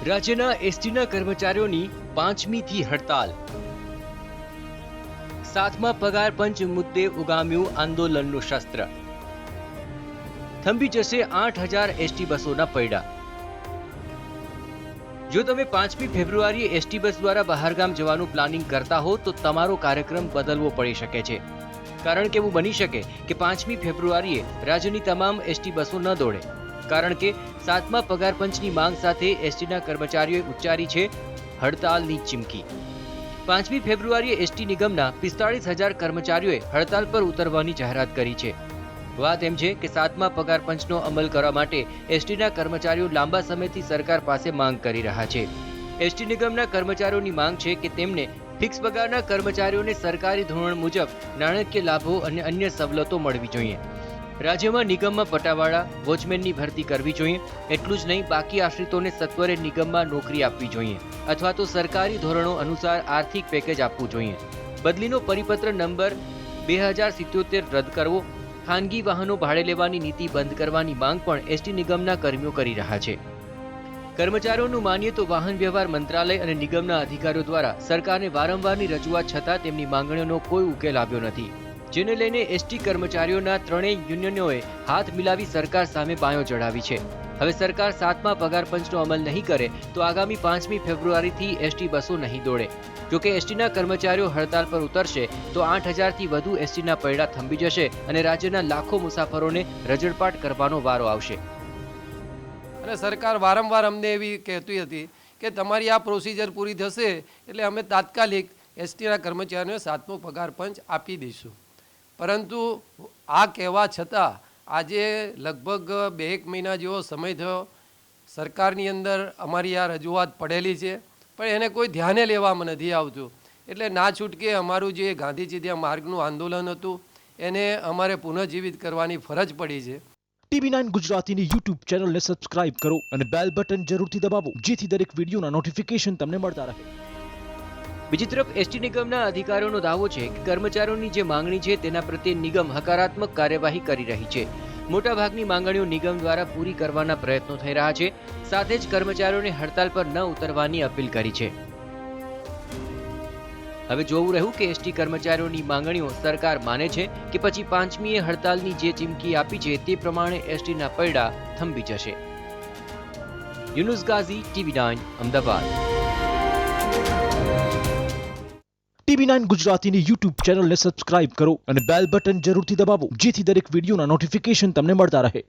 રાજ્યના એસટીના કર્મચારીઓની 5મીથી હડતાલ। 7મા પગાર પંચ મુદ્દે ઉગામ્યું આંદોલનનું શસ્ત્ર। થંભી જશે 8000 એસટી બસોના પૈડા। જો તમે 5મી ફેબ્રુઆરીએ એસટી બસ દ્વારા બહારગામ જવાનું પ્લાનિંગ કરતા હો તો તમારો કાર્યક્રમ બદલવો પડી શકે છે, કારણ કે એવું બની શકે કે 5મી ફેબ્રુઆરીએ રાજ્યની તમામ એસટી બસો ન દોડે, કારણ કે 7મા પગાર પંચની માંગ સાથે એસટીના કર્મચારીઓએ ઉચ્ચારી છે હડતાલની ચીમકી। 5મી ફેબ્રુઆરીએ એસટી નિગમના 45000 કર્મચારીઓએ હડતાલ પર ઉતરવાની જાહેરાત કરી છે। વાત એમ છે કે 7મા પગાર પંચનો અમલ કરવા માટે એસટીના કર્મચારીઓ લાંબા સમયથી સરકાર પાસે માંગ કરી રહ્યા છે। એસટી નિગમના કર્મચારીઓની માંગ છે કે તેમને ફિક્સ પગારના કર્મચારીઓને સરકારી ધોરણ મુજબ નાણાકીય લાભો અને અન્ય સવલતો મળવી જોઈએ। રાજ્યમાં નિગમમાં પટાવાળા, વોચમેનની ભરતી કરવી જોઈએ। એટલું જ નહીં, બાકી આશ્રિતોને સત્વરે નિગમમાં નોકરી આપવી જોઈએ અથવા તો સરકારી ધોરણો અનુસાર આર્થિક પેકેજ આપવું જોઈએ। બદલીનો પરિપત્ર નંબર 2077 રદ કરવો, ખાનગી વાહનો ભાડે લેવાની નીતિ બંધ કરવાની માંગ પણ એસટી નિગમના કર્મીઓ કરી રહ્યા છે। કર્મચારીઓનું માનીએ તો વાહન વ્યવહાર મંત્રાલય અને નિગમના અધિકારીઓ દ્વારા સરકારને વારંવારની રજૂઆત છતાં તેમની માંગણીઓનો કોઈ ઉકેલ આવ્યો નથી, જેને લઈને એસટી કર્મચારીઓના ત્રણેય યુનિયનોએ હાથ મિલાવી સરકાર સામે બાયો ચઢાવી છે। હવે સરકાર 7મા પગાર પંચનો અમલ નહીં કરે તો આગામી 5મી ફેબ્રુઆરીથી એસટી બસો નહીં દોડે। જોકે એસટીના કર્મચારીઓ હડતાલ પર ઉતરશે તો 8000થી વધુ એસટીના પૈડા થંભી જશે અને રાજ્યના લાખો મુસાફરોને રજળપાટ કરવાનો વારો આવશે। અને સરકાર વારંવાર અમને એવી કહેતી હતી કે તમારી આ પ્રોસિજર પૂરી થશે એટલે અમે તાત્કાલિક એસટીના કર્મચારીઓને 7મો પગાર પંચ આપી દઈશું, પરંતુ આ કહેવા છતાં આજે લગભગ 2-1 મહિના જેવો સમય થયો, સરકારની અંદર અમારી આ રજૂઆત પડેલી છે પણ એને કોઈ ધ્યાને લેવામાં નથી આવતું। એટલે ના છૂટકે અમારું જે ગાંધી ચિંધ્યા માર્ગનું આંદોલન હતું એને અમારે પુનઃજીવિત કરવાની ફરજ પડી છે। TV9 ગુજરાતીની YouTube ચેનલને સબસ્ક્રાઇબ કરો અને બેલ બટન જરૂરથી દબાવો, જેથી દરેક વિડીયોના નોટિફિકેશન તમને મળતા રહે। બીજી તરફ એસટી નિગમના અધિકારીઓનો દાવો છે કે કર્મચારીઓની જે માંગણી છે તેના પ્રત્યે નિગમ હકારાત્મક કાર્યવાહી કરી રહી છે। મોટાભાગની માંગણીઓ નિગમ દ્વારા પૂરી કરવાના પ્રયત્નો થઈ રહ્યા છે, સાથે જ કર્મચારીઓને હડતાલ પર ન ઉતરવાની અપીલ કરી છે। હવે જોવું રહ્યું કે એસટી કર્મચારીઓની માંગણીઓ સરકાર માને છે કે પછી 5મીએ હડતાલની જે ચીમકી આપી છે તે પ્રમાણે એસટીના પૈડા થંભી જશે। યુનુસ ગાઝી, TV9 અમદાવાદ। TV9 ગુજરાતીની YouTube ચેનલને સબસ્ક્રાઇબ કરો અને બેલ બટન જરૂરથી દબાવો, જેથી દરેક વિડીયોના નોટિફિકેશન તમને મળતા રહે।